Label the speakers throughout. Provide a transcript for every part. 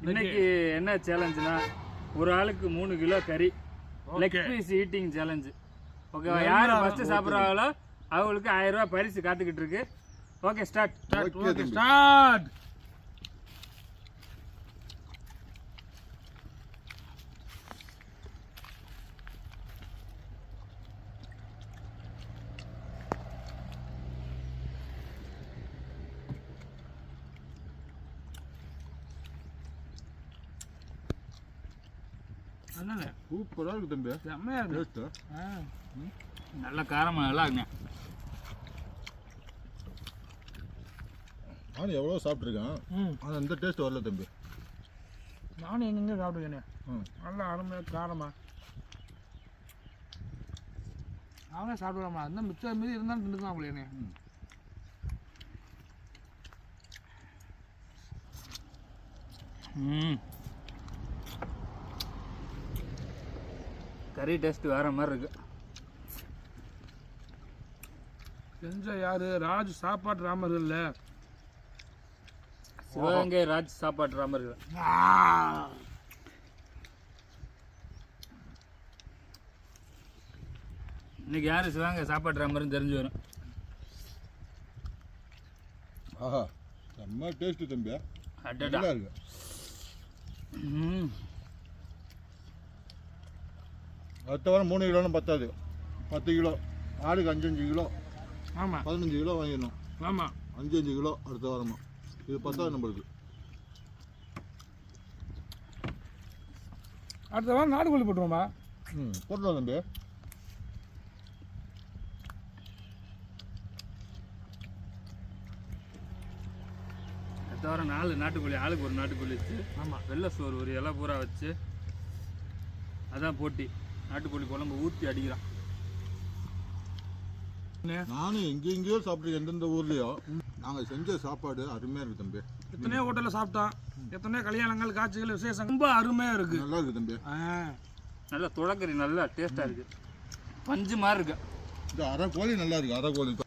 Speaker 1: இன்னைக்கு என்ன சேலஞ்சுனா ஒரு ஆளுக்கு 3 கிலோ கறி லெக் பீஸ் ஈட்டிங் சேலஞ்சு. ஓகேவா? யார் ஃபர்ஸ்ட் சாப்பிட்றாங்களோ அவங்களுக்கு 1000 ரூபாய் பரிசு காத்துக்கிட்டு இருக்கு. Okay start.
Speaker 2: ஸ்டார்ட்.
Speaker 3: சூப்பராக இருக்கு தம்பி.
Speaker 2: செம்மையா இருக்கு.
Speaker 1: நல்ல காரமாக நல்லா இருக்குங்க.
Speaker 3: நானும் எவ்வளோ சாப்பிட்ருக்கேன், ஆனால் இந்த டேஸ்ட் வரல தம்பி.
Speaker 2: நானும் எங்கெங்க சாப்பிட்டுக்கேனே. நல்லா அருமையாக காரமா அவனே சாப்பிடலாமா? இருந்தால் மிச்சம் மீதி இருந்தாலும் திண்டுக்கலாம் அப்படியே.
Speaker 1: கறி டேஸ்ட் வேற மாதிரி இருக்கு.
Speaker 2: செஞ்ச யாரு? ராஜ் சாப்பாட்டு ராமர்கள்.
Speaker 1: சிவகங்கை ராஜ் சாப்பாட்டு ராமர்கள். இன்னைக்கு யாரு சிவகங்கை சாப்பாட்டு ராமர்னு தெரிஞ்சு வரும்.
Speaker 3: ஆஹா, செம்ம டேஸ்ட் தம்பி.
Speaker 1: அடடா.
Speaker 3: நல்லா இருக்கு. அடுத்த வாரம் 3 கிலோன்னு பத்தாது, 10 கிலோ. ஆடுக்கு 5-5 கிலோ.
Speaker 2: ஆமாம்,
Speaker 3: 15 கிலோ வாங்கிடணும்.
Speaker 2: ஆமாம்,
Speaker 3: 5-5 கிலோ அடுத்த வாரமா. இது பத்தாது நம்மளுக்கு.
Speaker 2: அடுத்த வாரம் நாட்டுக்கோழி போட்டுருவோமா?
Speaker 3: போட்டுருவோம் தம்பி.
Speaker 1: அடுத்த வாரம் 4 நாட்டுக்கோழி, ஆளுக்கு ஒரு நாட்டுக்கோழி வச்சு.
Speaker 2: ஆமாம்,
Speaker 1: வெள்ளை சோறு ஒரு இலை பூரா வச்சு அதான் போட்டி. நாட்டுக்கோழி குழம்பு ஊற்றி அடிக்கிறான்.
Speaker 3: நானும் எங்கெங்கேயோ சாப்பிட்ருக்கேன், எந்தெந்த ஊர்லேயோ. நாங்கள் செஞ்ச சாப்பாடு அருமையாக இருக்குது தம்பி.
Speaker 2: எத்தனையோ ஹோட்டலில் சாப்பிட்டோம், எத்தனையோ கல்யாணங்கள், காட்சிகள், விசேஷம். ரொம்ப அருமையாக இருக்குது.
Speaker 3: நல்லா இருக்குது தம்பி.
Speaker 1: நல்லா துளக்கறி நல்லா டேஸ்ட்டாக இருக்குது. பஞ்சு மாதிரி இருக்கு.
Speaker 3: இந்த அரை கோழி நல்லா இருக்குது. அரை கோழி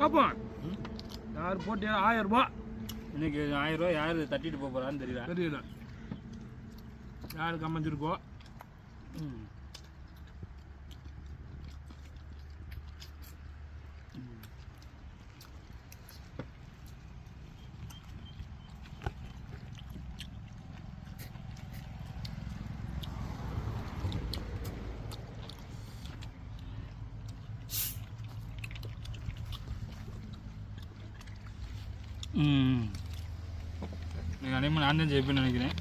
Speaker 2: பார்ப்போம் யார் போட்டியா. 1000 ரூபாய்
Speaker 1: இன்னைக்கு 1000 ரூபாய் யாரு தட்டிட்டு போறான்னு தெரியல.
Speaker 2: தெரியல யாருக்கு அமைஞ்சிருக்கோ.
Speaker 1: அனைவரும் நான் தான் ஜெயிப்பேன்னு நினைக்கிறேன்.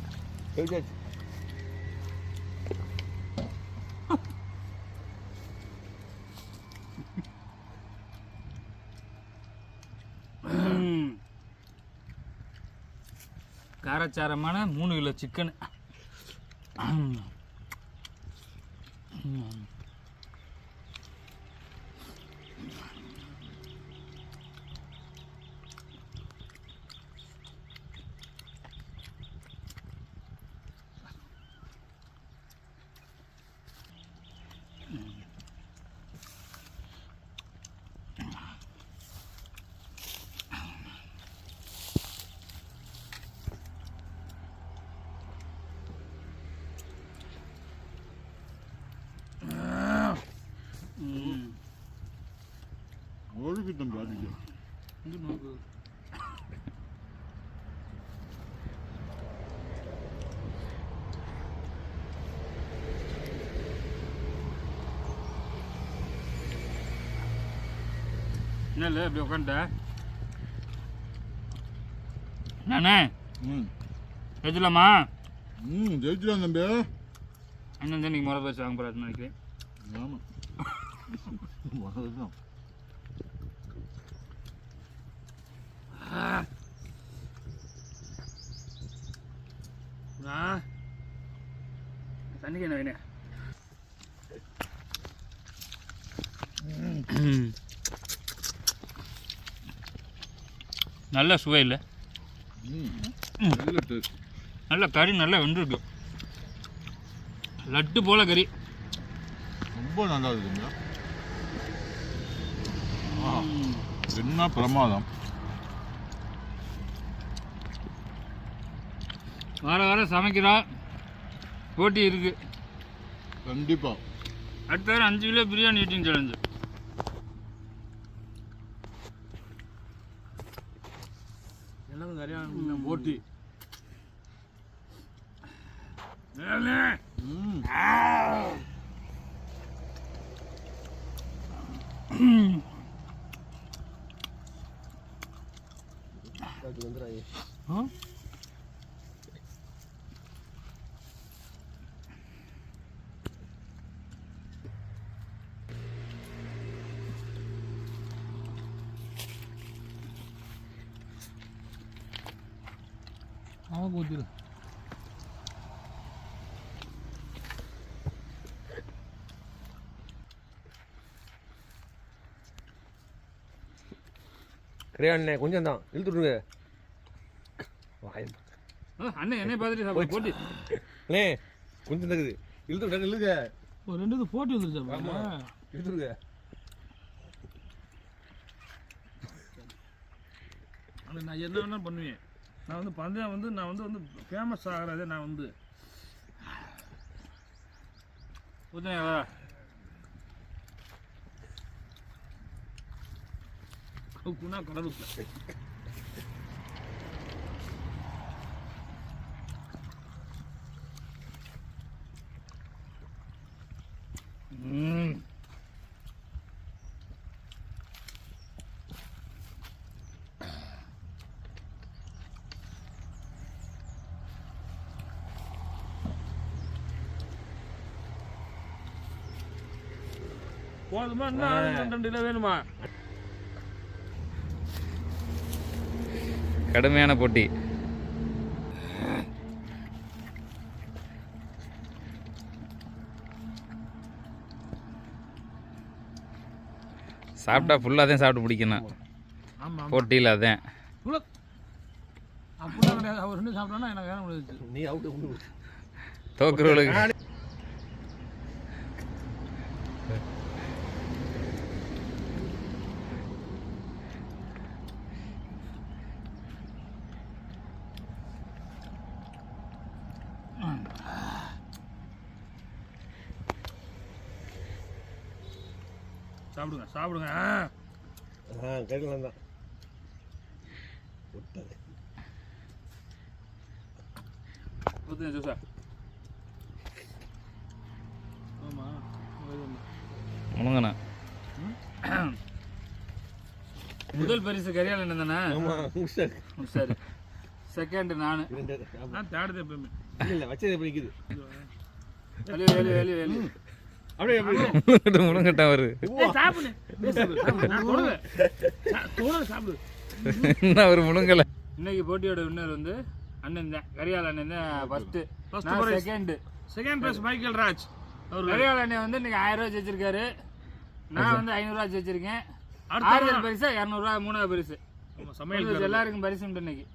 Speaker 1: காரச்சாரமான 3 கிலோ சிக்கன்.
Speaker 3: ஒழுங்கு தம்பி. அதுக்கு
Speaker 1: என்ன இல்லை அப்படி உட்காந்துட்ட நானே. ஜெயிச்சலாமா?
Speaker 3: ஜெயிச்சிடலாம் தம்பி.
Speaker 1: அண்ணன் தான் நீங்கள் முறை பேசி வாங்க போகிறாருன்னு நினைக்கிறேன்.
Speaker 3: ஆமாம். வரணும்.
Speaker 1: தண்ணிக்கு என்ன வேணும்? நல்ல சுவை இல்லை,
Speaker 3: நல்ல டேஸ்ட்.
Speaker 1: நல்ல கறி நல்லா வெந்திருக்கு, லட்டு போல கறி.
Speaker 3: ரொம்ப நல்லா இருக்குங்க. என்ன பிரமாதம்.
Speaker 1: வார வாரம் சமைக்கிறா, போட்டி இருக்கு.
Speaker 3: கண்டிப்பா
Speaker 1: அடுத்த வாரம் 5 கிலோ பிரியாணி ஈட்டிங் சேலஞ்சு.
Speaker 2: எனக்கு சரியான போட்டி. அவன் ஊற்றிடு.
Speaker 4: கரையாண்ணே கொஞ்சம் தான் இழுத்துடுங்க.
Speaker 1: அண்ணன் என்னை பார்த்துட்டு சாப்பிடு போட்டி.
Speaker 4: அண்ணே கொஞ்சம் இருக்குது, இழுத்துட்டு இழுங்க.
Speaker 2: ஒரு 2 இது போட்டி வந்துருச்சா?
Speaker 4: இழுத்துடுங்க.
Speaker 2: அது நான் என்ன வேணாலும் பண்ணுவேன். நான் வந்து பந்தயம் வந்து நான் வந்து ஃபேமஸ் ஆகிறதே நான் வந்து குணா கடலுக்கு போதுமா? இன்னும் 2 கிலோ வேணுமா?
Speaker 1: கடுமையான போட்டி. சாப்பிட்டா ஃபுல்லாக தான் சாப்பிட்டு பிடிக்கணும்.
Speaker 2: ஆமாம்,
Speaker 1: போட்டியில் அதான்
Speaker 2: அப்படிலாம் கிடையாது. அவர் 2 சாப்பிட்டோன்னா எனக்கு வேற முடியாது.
Speaker 4: நீ அவுட்டு
Speaker 1: தோக்குறவளுக்கு.
Speaker 2: சாப்பிடுங்க சாப்பிடுங்க.
Speaker 4: கறிலாம் தான்
Speaker 1: ஜூஸா
Speaker 2: ஆமாம்
Speaker 1: முழுங்கண்ணா. முதல் பரிசு கரியால் என்ன தானே? சரி, செகண்ட் நான்.
Speaker 2: நான் தேடுதே எப்பவுமே.
Speaker 4: இல்லை வச்சது எப்படி நிற்குது. அப்படியே
Speaker 1: முழுங்கட்டா அவரு. என்ன ஒரு முழுங்கல. இன்னைக்கு போட்டியோட வின்னர் வந்து அண்ணன் தான், கரியால் அண்ணன் தான். First
Speaker 2: second prize Michael Raj.
Speaker 1: கரியால் அண்ணன் வந்து இன்னைக்கு 1000 ரூபா ஜெயிச்சிருக்காரு. நான் வந்து 500 ரூபா ஜெயிச்சிருக்கேன். ஆறாவது பரிசு 200 ரூபா, 3வது பரிசு. சமையல் எல்லாருக்கும் பரிசு உண்டு இன்னைக்கு.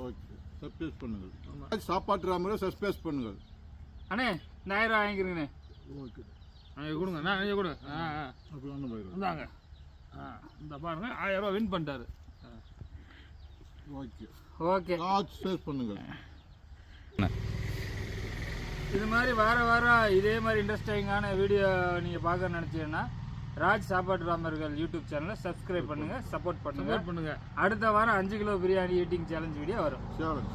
Speaker 3: ஓகே, சர்ப்ரைஸ் பண்ணுங்கள். சாப்பாட்டு ராமரை சர்ப்ரைஸ் பண்ணுங்கள்.
Speaker 1: அண்ணே இந்த 1000 ரூபா வாங்கிக்கிறீங்கண்ணே.
Speaker 2: ஓகே, கொடுங்க. நான் ஐயா கொடு.
Speaker 3: அப்படிலாம் போயிடும்.
Speaker 2: இந்தாங்க. இந்த பாருங்க 1000 ரூபா வின் பண்ணிட்டாரு.
Speaker 3: ஓகே
Speaker 1: ஓகே,
Speaker 3: சர்ப்ரைஸ் பண்ணுங்கள்.
Speaker 1: இது மாதிரி வாரம் இதே மாதிரி இன்ட்ரெஸ்டிங்கான வீடியோ நீங்கள் பார்க்க நினச்சிங்கன்னா ராஜ் சாப்பாட்டு ராமர்கள் யூடியூப் சேனலை சப்ஸ்கிரைப் பண்ணுங்கள், சப்போர்ட் பண்ணுங்கள்.
Speaker 2: பண்ணுங்க.
Speaker 1: அடுத்த வாரம் 5 kilo biryani eating challenge video வரும்.
Speaker 3: சேலஞ்ச்